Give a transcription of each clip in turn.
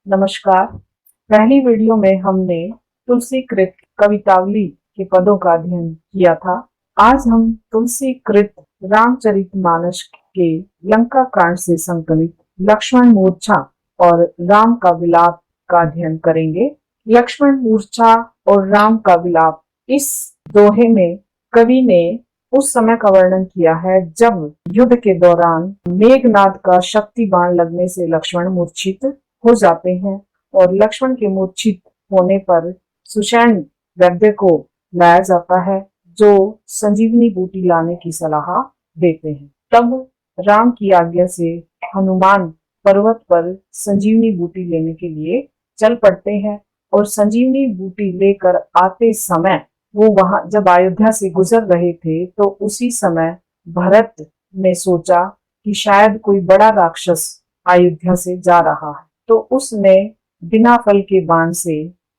नमस्कार। पहली वीडियो में हमने तुलसीकृत कवितावली के पदों का अध्ययन किया था। आज हम तुलसीकृत रामचरितमानस के लंका कांड से संकलित लक्ष्मण मूर्छा और राम का विलाप का अध्ययन करेंगे। लक्ष्मण मूर्छा और राम का विलाप, इस दोहे में कवि ने उस समय का वर्णन किया है जब युद्ध के दौरान मेघनाद का शक्ति बाण लगने से लक्ष्मण मूर्छित हो जाते हैं और लक्ष्मण के मूर्छित होने पर सुषेण वैद्य को लाया जाता है, जो संजीवनी बूटी लाने की सलाह देते हैं। तब राम की आज्ञा से हनुमान पर्वत पर संजीवनी बूटी लेने के लिए चल पड़ते हैं और संजीवनी बूटी लेकर आते समय वो वहां जब अयोध्या से गुजर रहे थे तो उसी समय भरत ने सोचा कि शायद कोई बड़ा राक्षस अयोध्या से जा रहा है, तो उसने बिना फल के बाण से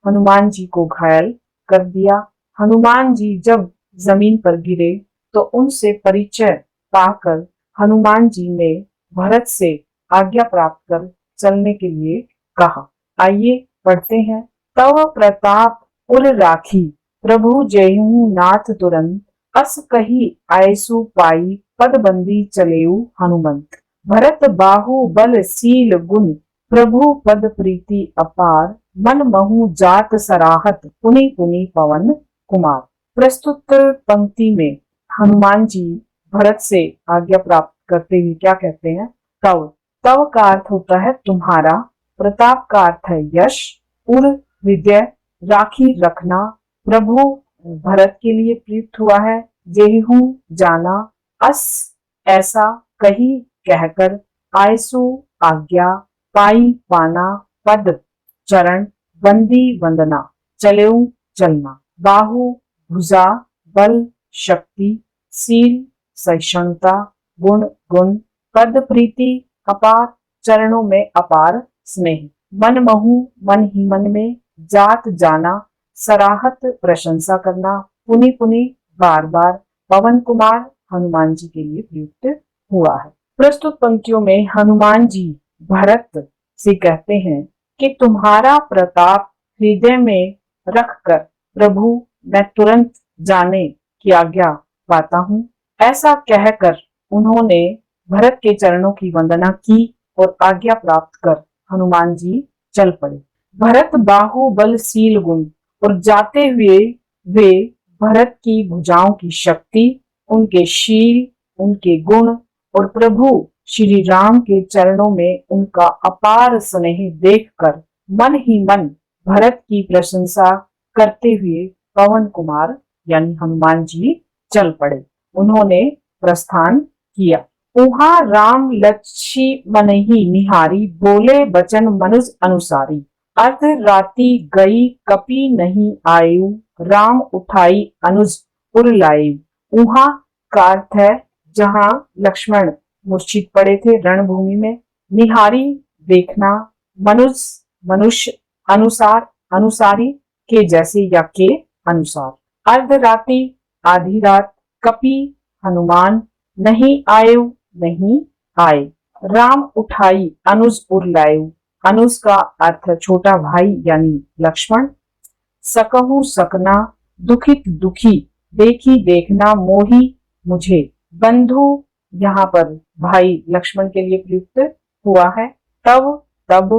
हनुमान जी को घायल कर दिया। हनुमान जी जब जमीन पर गिरे तो उनसे परिचय पाकर हनुमान जी ने भरत से आज्ञा प्राप्त कर चलने के लिए कहा। आइए पढ़ते हैं। तव प्रताप उर राखी, प्रभु जयहु नाथ तुरंत, अस कही आयसु पाई, पद बंदी चलेऊ हनुमंत। भरत बाहु बल सील गुण, प्रभु पद प्रीति अपार, मन महु जात सराहत, पुनि पुनि पवन कुमार। प्रस्तुत पंक्ति में हनुमान जी भरत से आज्ञा प्राप्त करते हुए क्या कहते हैं? तव। तव का अर्थ होता है तुम्हारा, प्रताप का अर्थ है यश, उर विजय, राखी रखना, प्रभु भरत के लिए प्रयुक्त हुआ है, जेहू जाना, अस ऐसा, कही कहकर, आयसु आज्ञा, पाई पाना, पद चरण, बंदी वंदना, चलेऊ चलना, बाहु भुजा, बल शक्ति, सील सहिष्णुता, गुण गुण, पद प्रीति अपार चरणों में अपार स्नेह, मन महु मन ही मन में, जात जाना सराहत प्रशंसा करना, पुनि पुनि बार बार, पवन कुमार हनुमान जी के लिए प्रयुक्त हुआ है। प्रस्तुत पंक्तियों में हनुमान जी भरत से कहते हैं कि तुम्हारा प्रताप हृदय में रखकर प्रभु मैं तुरंत जाने की आज्ञा पाता हूँ। ऐसा कहकर उन्होंने भरत के चरणों की वंदना की और आज्ञा प्राप्त कर हनुमान जी चल पड़े। भरत बाहु बल सील गुण, और जाते हुए वे भरत की भुजाओं की शक्ति, उनके शील, उनके गुण और प्रभु श्री राम के चरणों में उनका अपार स्नेह देखकर मन ही मन भरत की प्रशंसा करते हुए पवन कुमार यानी हनुमान जी चल पड़े। उन्होंने प्रस्थान किया। उहा राम लक्ष्मी मन ही निहारी, बोले बचन मनुज अनुसारी, अर्ध राति गई कपि नहीं आयु, राम उठाई अनुज उर लायु। उहा का अर्थ है जहां लक्ष्मण मूर्छित पड़े थे रणभूमि में, निहारी देखना, मनुज मनुष्य, अनुसार अनुसारी, के जैसे या के अनुसार, अर्धराति आधी रात, कपि हनुमान, नहीं आयु नहीं आए, राम उठाई अनुज उर लायु, अनुज का अर्थ छोटा भाई यानी लक्ष्मण, सकहु सकना दुखित दुखी, देखी देखना, मोही मुझे, बंधु यहाँ पर भाई लक्ष्मण के लिए प्रयुक्त हुआ है। तब तब,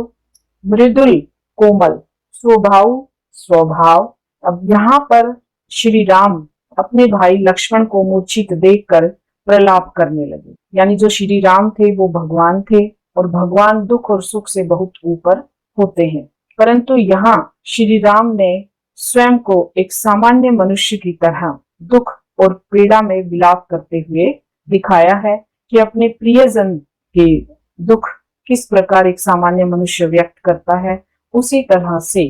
मृदुल कोमल, स्वभाव स्वभाव। अब यहाँ पर श्री राम अपने भाई लक्ष्मण को मूर्छित देखकर प्रलाप करने लगे। यानी जो श्री राम थे वो भगवान थे और भगवान दुख और सुख से बहुत ऊपर होते हैं, परंतु यहाँ श्री राम ने स्वयं को एक सामान्य मनुष्य की तरह दुख और पीड़ा में विलाप करते हुए दिखाया है कि अपने प्रियजन के दुख किस प्रकार एक सामान्य मनुष्य व्यक्त करता है, उसी तरह से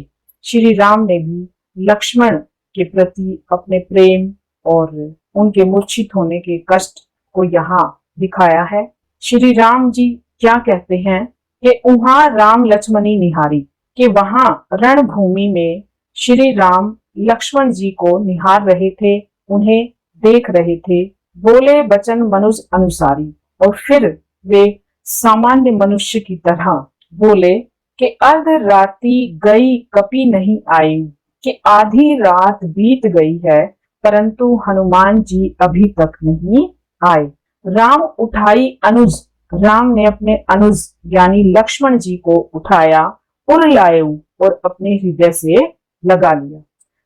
श्री राम ने भी लक्ष्मण के प्रति अपने प्रेम और उनके मूर्छित होने के कष्ट को यहाँ दिखाया है। श्री राम जी क्या कहते हैं कि उहा राम लक्ष्मणी निहारी, कि वहां रणभूमि में श्री राम लक्ष्मण जी को निहार रहे थे, उन्हें देख रहे थे, बोले बचन मनुज अनुसारी, और फिर वे सामान्य मनुष्य की तरह बोले कि अर्ध राती गई कपि नहीं आई, कि आधी रात बीत गई है परंतु हनुमान जी अभी तक नहीं आए। राम उठाई अनुज, राम ने अपने अनुज यानी लक्ष्मण जी को उठाया, उर लायऊ और अपने हृदय से लगा लिया।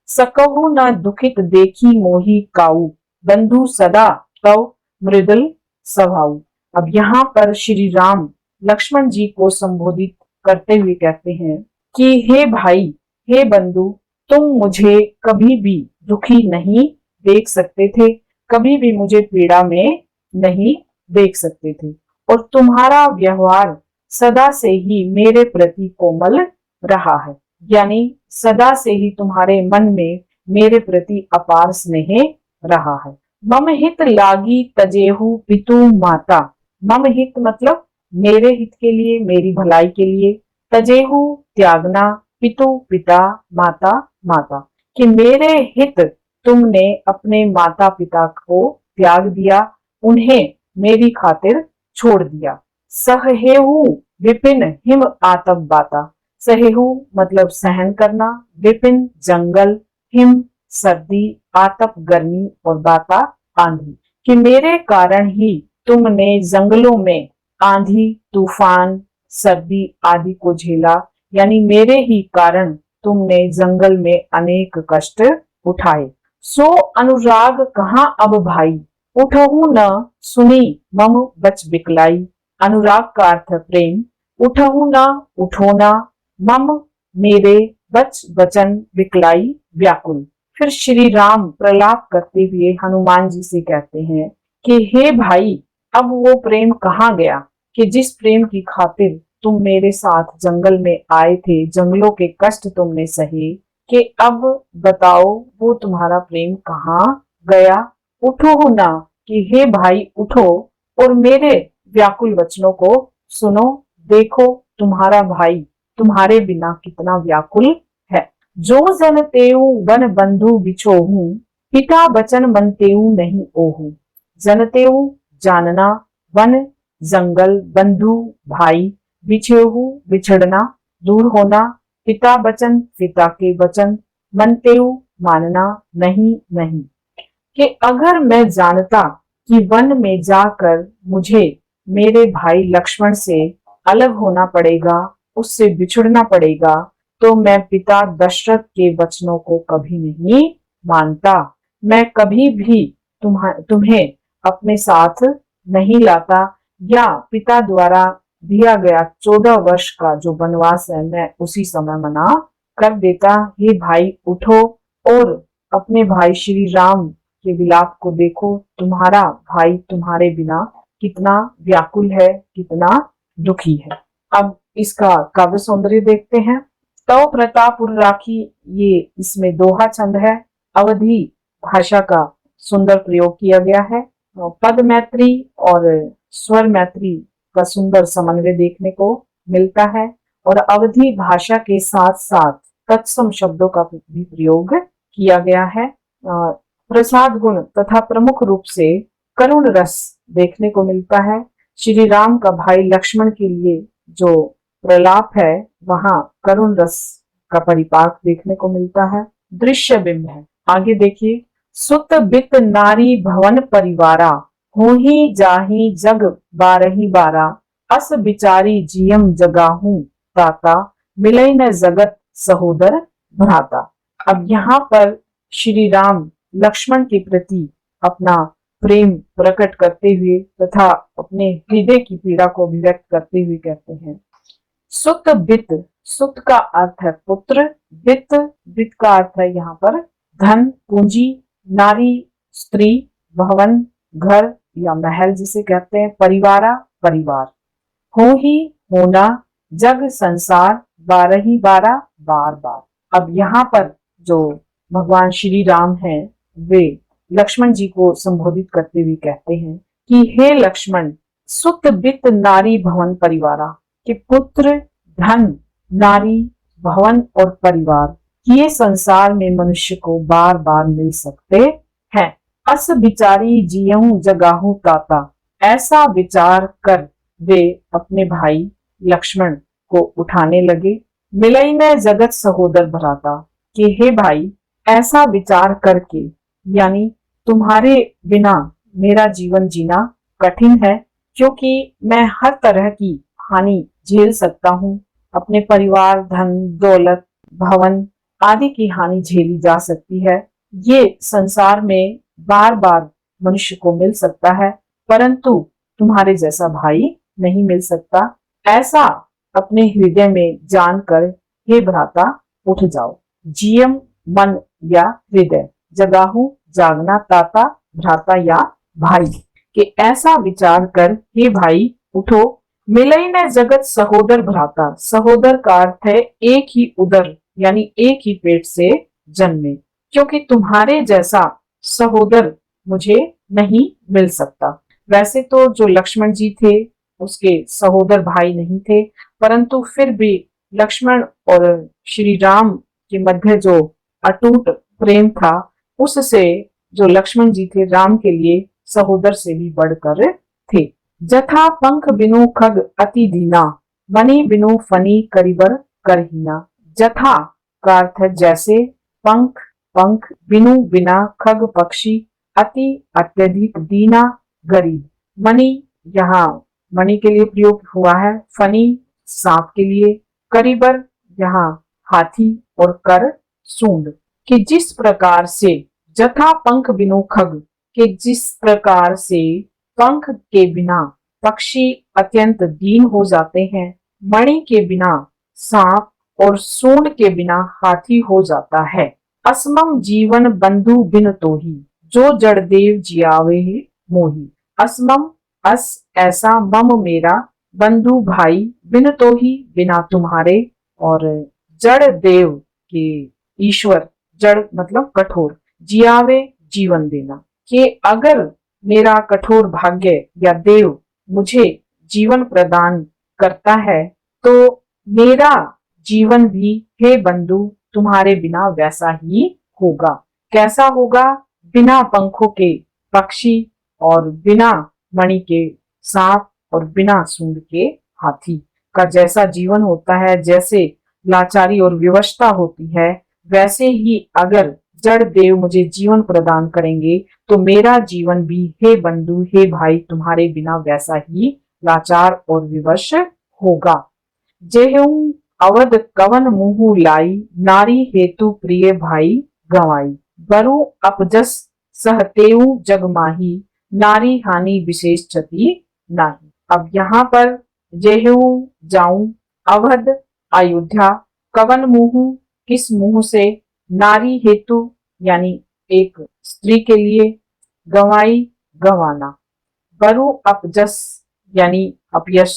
सकहु न दुखित देखी मोही काऊ, बंधु सदा तव मृदुल स्वभाव। अब यहाँ पर श्री राम लक्ष्मण जी को संबोधित करते हुए कहते हैं कि हे भाई, हे बंधु, तुम मुझे कभी भी दुखी नहीं देख सकते थे, कभी भी मुझे पीड़ा में नहीं देख सकते थे, और तुम्हारा व्यवहार सदा से ही मेरे प्रति कोमल रहा है, यानी सदा से ही तुम्हारे मन में मेरे प्रति अपार स्नेह रहा है। मम हित लागी तजेहु पितु माता, मम हित मतलब मेरे हित के लिए, मेरी भलाई के लिए, तजेहु त्यागना, पितु पिता, माता माता, कि मेरे हित तुमने अपने माता पिता को त्याग दिया, उन्हें मेरी खातिर छोड़ दिया। सहेहु विपिन हिम आतप बाता, सहेहु मतलब सहन करना, विपिन जंगल, हिम सर्दी, आतप गर्मी और बाता आंधी, कि मेरे कारण ही तुमने जंगलों में आंधी, तूफान, सर्दी आदि को झेला, यानी मेरे ही कारण तुमने जंगल में अनेक कष्ट उठाए। सो अनुराग कहाँ अब भाई, उठहु न सुनी मम बच बिकलाई। अनुराग का अर्थ प्रेम, उठहु न उठो न, मम मेरे, बच वचन, बिकलाई व्याकुल। फिर श्री राम प्रलाप करते हुए हनुमान जी से कहते हैं कि हे भाई, अब वो प्रेम कहाँ गया कि जिस प्रेम की खातिर तुम मेरे साथ जंगल में आए थे, जंगलों के कष्ट तुमने सहे, कि अब बताओ वो तुम्हारा प्रेम कहाँ गया। उठो हो ना, कि हे भाई उठो और मेरे व्याकुल वचनों को सुनो, देखो तुम्हारा भाई तुम्हारे बिना कितना व्याकुल है। जो जन तेऊ वन बंधु बिछोहू, पिता बचन मन तेऊ नहीं ओहू। जनतेऊ जानना, वन जंगल, बंधु भाई, बिछेहू बिछड़ना दूर होना, पिता वचन पिता के वचन, मनतेऊ मानना, नहीं नहीं, कि अगर मैं जानता कि वन में जाकर मुझे मेरे भाई लक्ष्मण से अलग होना पड़ेगा, उससे बिछुड़ना पड़ेगा, तो मैं पिता दशरथ के वचनों को कभी नहीं मानता, मैं कभी भी तुम्हें अपने साथ नहीं लाता, या पिता द्वारा दिया गया 14 वर्ष का जो वनवास है मैं उसी समय मना कर देता। हे भाई उठो और अपने भाई श्री राम के विलाप को देखो, तुम्हारा भाई तुम्हारे बिना कितना व्याकुल है, कितना दुखी है। अब इसका काव्य सौंदर्य देखते हैं। तव प्रताप राखी, ये इसमें दोहा छंद है, अवधि भाषा का सुंदर प्रयोग किया गया है। पद मैत्री और स्वर मैत्री का सुंदर समन्वय देखने को मिलता है, और अवधि भाषा के साथ साथ तत्सम शब्दों का भी प्रयोग किया गया है। प्रसाद गुण तथा प्रमुख रूप से करुण रस देखने को मिलता है। श्री राम का भाई लक्ष्मण के लिए जो प्रलाप है वहां करुण रस का परिपाक देखने को मिलता है। दृश्य बिंब है, आगे देखिए। सुत बित नारी भवन परिवारा, होही जाही जग बारही बारा, अस बिचारी जियम जगाहू ताता, मिले न जगत सहोदर भ्राता। अब यहाँ पर श्री राम लक्ष्मण के प्रति अपना प्रेम प्रकट करते हुए तथा अपने हृदय की पीड़ा को अभिव्यक्त करते हुए कहते हैं, सुत बित, सुत का अर्थ है पुत्र, बित, बित का अर्थ है यहाँ पर धन पूंजी, नारी स्त्री, भवन घर या महल जिसे कहते हैं, परिवारा परिवार, हो ही होना, जग संसार, बारही बारह बार बार। अब यहाँ पर जो भगवान श्री राम हैं वे लक्ष्मण जी को संबोधित करते हुए कहते हैं कि हे लक्ष्मण, सुत बित नारी भवन परिवारा, कि पुत्र धन नारी भवन और परिवार ये संसार में मनुष्य को बार बार मिल सकते हैं। अस बिचारी जियहूं जगाहूं ताता, ऐसा विचार कर वे अपने भाई लक्ष्मण को उठाने लगे। मिलई ने जगत सहोदर भ्राता कि हे भाई, ऐसा विचार करके, यानी तुम्हारे बिना मेरा जीवन जीना कठिन है, क्योंकि मैं हर तरह की हानि झेल सकता हूँ। अपने परिवार, धन, दौलत, भवन आदि की हानि झेली जा सकती है। ये संसार में बार बार मनुष्य को मिल सकता है, परंतु तुम्हारे जैसा भाई नहीं मिल सकता। ऐसा अपने हृदय में जानकर हे भ्राता उठ जाओ। जियम मन या हृदय, जगाहू जागना ताता, भ्राता या भाई, कि ऐसा विचार कर हे भाई उठो। मिलई ने जगत सहोदर भ्राता, सहोदर का अर्थ है एक ही उदर यानी एक ही पेट से जन्मे, क्योंकि तुम्हारे जैसा सहोदर मुझे नहीं मिल सकता। वैसे तो जो लक्ष्मण जी थे उसके सहोदर भाई नहीं थे, परंतु फिर भी लक्ष्मण और श्री राम के मध्य जो अटूट प्रेम था, उससे जो लक्ष्मण जी थे राम के लिए सहोदर से भी बढ़कर थे। जथा पंख बिनु खग अति दीना, मणि बिनु फनी करिबर करहीना। जथा का अर्थ है जैसे, पंख पंख, बिनु बिना, खग पक्षी, अति अत्यधिक, दीना गरीब। मणि यहाँ मणि के लिए प्रयोग हुआ है, फनी सांप के लिए, करिबर यहाँ हाथी, और कर सूंड। कि जिस प्रकार से जथा पंख बिनु खग, के जिस प्रकार से पंख के बिना पक्षी अत्यंत दीन हो जाते हैं, मणि के बिना सांप और सूंड के बिना हाथी हो जाता है। असमम जीवन बंधु बिन तोही, जो जड़ देव जियावे मोही। असमम अस ऐसा, मम मेरा, बंधु भाई, बिन तोही बिना तुम्हारे, और जड़ देव के ईश्वर, जड़ मतलब कठोर, जियावे जीवन देना, कि अगर मेरा कठोर भाग्य या देव मुझे जीवन प्रदान करता है तो मेरा जीवन भी हे बंधु तुम्हारे बिना वैसा ही होगा। कैसा होगा? बिना पंखों के पक्षी और बिना मणि के सांप और बिना सूंड के हाथी का जैसा जीवन होता है, जैसे लाचारी और विवशता होती है, वैसे ही अगर जड़ देव मुझे जीवन प्रदान करेंगे तो मेरा जीवन भी हे बंधु हे भाई तुम्हारे बिना वैसा ही लाचार और विवश होगा। जेहू अवध कवन मुंह लाई, नारी हेतु प्रिय भाई गवाई। बरु अपजस सहतेऊ जग माही, नारी हानि विशेष क्षति नाही। अब यहाँ पर जेहू जाऊं, अवध अयोध्या, कवन मुंह किस मुंह से, नारी हेतु यानी एक स्त्री के लिए, गवाई गवाना, बरु अपजस यानी अपयश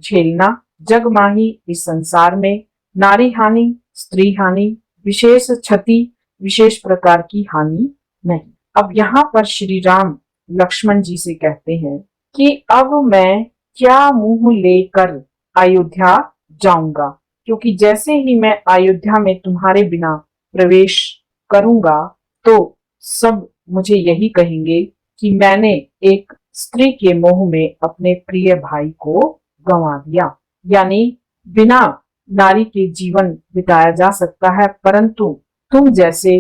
झेलना, जग माही इस संसार में, नारी हानि स्त्री हानि, विशेष क्षति विशेष प्रकार की हानि नहीं। अब यहाँ पर श्री राम लक्ष्मण जी से कहते हैं कि अब मैं क्या मुंह लेकर अयोध्या जाऊंगा, क्योंकि जैसे ही मैं अयोध्या में तुम्हारे बिना प्रवेश करूंगा तो सब मुझे यही कहेंगे कि मैंने एक स्त्री के मोह में अपने प्रिय भाई को गंवा दिया। यानी बिना नारी के जीवन बिताया जा सकता है, परंतु तुम जैसे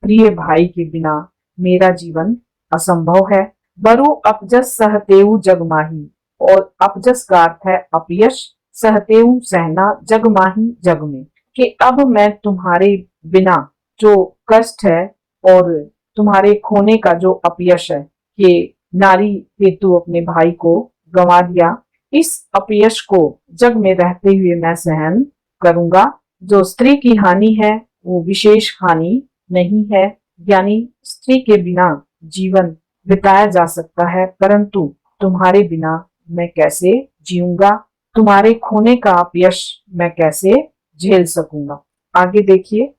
प्रिय भाई के बिना मेरा जीवन असंभव है। बरु अपजस सहतेऊ जगमाही, और अपजस का अर्थ है अपयश, सहतेऊ सहना, जगमाही जग में, कि अब मैं तुम्हारे बिना जो कष्ट है और तुम्हारे खोने का जो अपयश है कि नारी हेतु अपने भाई को गंवा दिया, इस अपयश को जग में रहते हुए मैं सहन करूंगा। जो स्त्री की हानि है वो विशेष हानि नहीं है, यानी स्त्री के बिना जीवन बिताया जा सकता है, परंतु तुम्हारे बिना मैं कैसे जीऊंगा, तुम्हारे खोने का अपयश मैं कैसे झेल सकूंगा। आगे देखिए,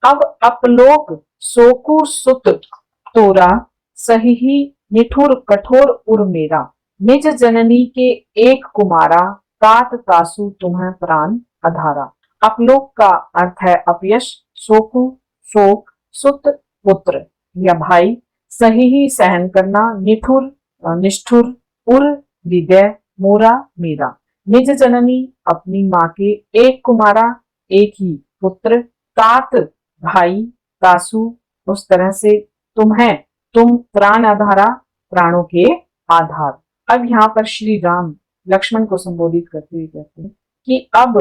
अब अपलोक सोकु सुत तोरा, सही निठुर कठोर उर मेरा, निज जननी के एक कुमारा, तात तासु तुम्हें प्राण अधारा। अपलोक का अर्थ है अपयश, सोकु शोक, सुत पुत्र या भाई, सही ही सहन करना, निठुर निष्ठुर, उर हृदय, मोरा मेरा, निज जननी अपनी माँ के एक कुमारा एक ही पुत्र तात भाई तासु उस तरह से तुम प्राण आधारा प्राणों के आधार। अब यहाँ पर श्री राम लक्ष्मण को संबोधित करते हुए कहते हैं कि अब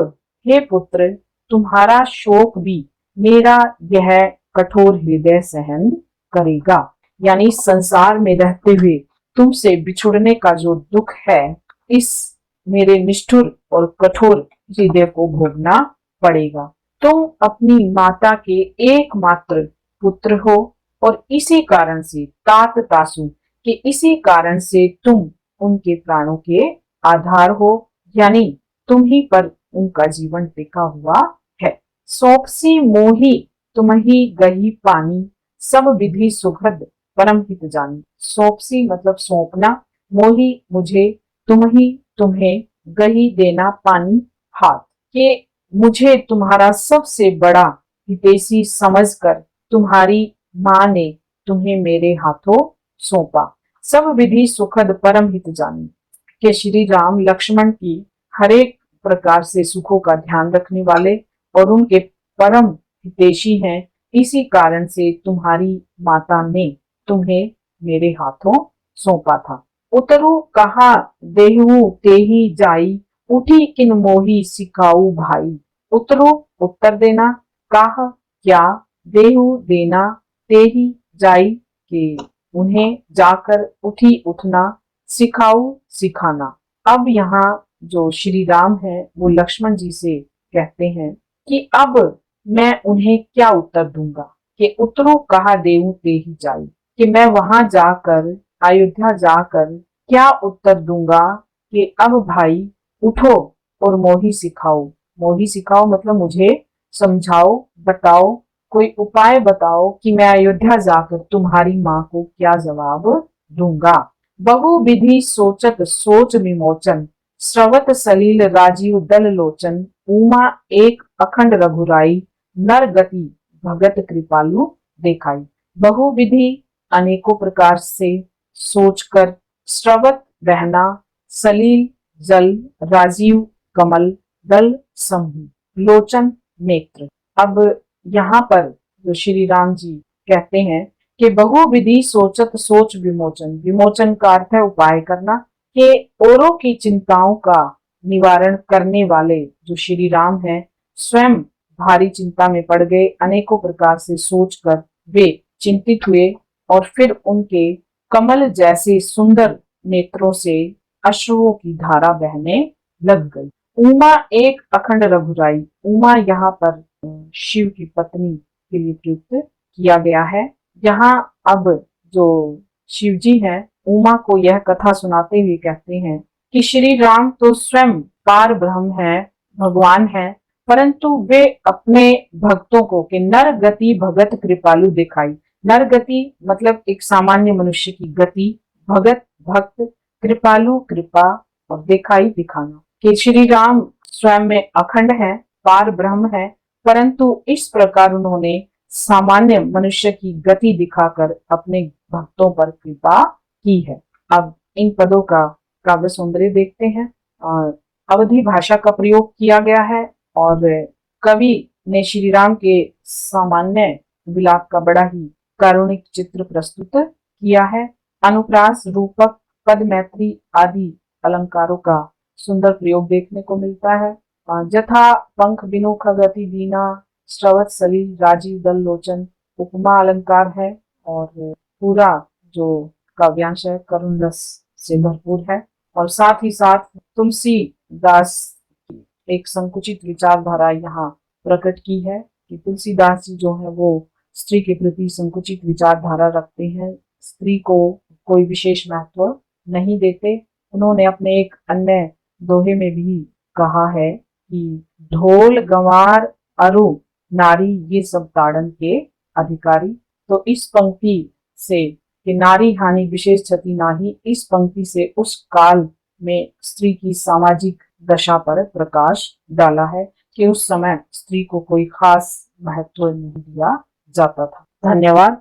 हे पुत्र तुम्हारा शोक भी मेरा यह कठोर हृदय सहन करेगा। यानी संसार में रहते हुए तुमसे बिछुड़ने का जो दुख है इस मेरे निष्ठुर और कठोर हृदय को भोगना पड़ेगा। तुम अपनी माता के एकमात्र पुत्र हो और इसी कारण से तात तासु कि इसी कारण से तुम उनके प्राणों के आधार हो, यानी तुम ही पर उनका जीवन टिका हुआ है। सौंपसी मोही तुम ही गही पानी सब विधि सुखद परम हित जानी। सौंपसी मतलब सौंपना, मोही मुझे, तुम ही तुम्हें, गही देना पानी हाथ के मुझे तुम्हारा सबसे बड़ा हितैषी समझकर तुम्हारी माँ ने तुम्हें मेरे हाथों सौंपा। सब विधि सुखद परम हित जानी के श्री राम लक्ष्मण की हर एक प्रकार से सुखों का ध्यान रखने वाले और उनके परम हितैषी हैं। इसी कारण से तुम्हारी माता ने तुम्हें मेरे हाथों सौंपा था। उतरु कहा देहु तेही जाई उठी किन मोही सिखाऊ भाई। उतरु उत्तर देना, कहा क्या, देहु देना, तेही जाई के उन्हें जाकर, उठी उठना, सिखाऊ सिखाना। अब यहाँ जो श्री राम है वो लक्ष्मण जी से कहते हैं कि अब मैं उन्हें क्या उत्तर दूंगा कि उतरो कहा देऊ ते ही जाई, कि मैं वहां जाकर अयोध्या जाकर क्या उत्तर दूंगा कि अब भाई उठो और मोही सिखाओ। मोही सिखाओ मतलब मुझे समझाओ, बताओ, कोई उपाय बताओ कि मैं अयोध्या जाकर तुम्हारी माँ को क्या जवाब दूंगा। बहु विधि सोचत सोच विमोचन स्रवत सलील राजीव दल लोचन उमा एक अखंड रघुराई नर गति भगत कृपालु देखाई। बहु विधि अनेकों प्रकार से सोचकर, स्रवत बहना, सलील जल, राजीव कमल, दल समूह, लोचन नेत्र। अब यहाँ पर जो श्री राम जी कहते हैं कि बहु विधि सोचत सोच विमोचन, विमोचन का अर्थ है उपाय करना, कि औरों की चिंताओं का निवारण करने वाले जो श्री राम है स्वयं भारी चिंता में पड़ गए। अनेकों प्रकार से सोचकर वे चिंतित हुए और फिर उनके कमल जैसे सुंदर नेत्रों से अश्रुओं की धारा बहने लग गई। उमा एक अखंड रघुराई, उमा यहाँ पर शिव की पत्नी के लिए प्रयुक्त किया गया है। यहाँ अब जो शिव जी हैं उमा को यह कथा सुनाते हुए कहते हैं कि श्री राम तो स्वयं पार ब्रह्म है, भगवान है, परंतु वे अपने भक्तों को कि नर गति भगत कृपालु दिखाई। नर गति मतलब एक सामान्य मनुष्य की गति, भगत भक्त, कृपालु कृपा और दिखाई दिखाना, कि श्री राम स्वयं में अखंड है, पार ब्रह्म है, परंतु इस प्रकार उन्होंने सामान्य मनुष्य की गति दिखाकर अपने भक्तों पर कृपा की है। अब इन पदों का काव्य सौंदर्य देखते हैं। अवधी भाषा का प्रयोग किया गया है और कवि ने श्री राम के सामान्य विलाप का बड़ा ही कारुणिक चित्र प्रस्तुत किया है। अनुप्रास, रूपक, पद मैत्री आदि अलंकारों का सुंदर प्रयोग देखने को मिलता है। जथा पंख बिनु खगति दीना श्रवत सलील राजीव दल लोचन उपमा अलंकार है और पूरा जो काव्यांश है करुण रस से भरपूर है। और साथ ही साथ तुलसीदास एक संकुचित विचारधारा यहाँ प्रकट की है कि तुलसीदास जी जो है वो स्त्री के प्रति संकुचित विचारधारा रखते हैं, स्त्री को कोई विशेष महत्व नहीं देते। उन्होंने अपने एक अन्य दोहे में भी कहा है कि ढोल गंवार अरु नारी ये सब ताड़न के अधिकारी। तो इस पंक्ति से कि नारी हानि विशेष क्षति नाही, इस पंक्ति से उस काल में स्त्री की सामाजिक दशा पर प्रकाश डाला है कि उस समय स्त्री को कोई खास महत्व नहीं दिया जाता था। धन्यवाद।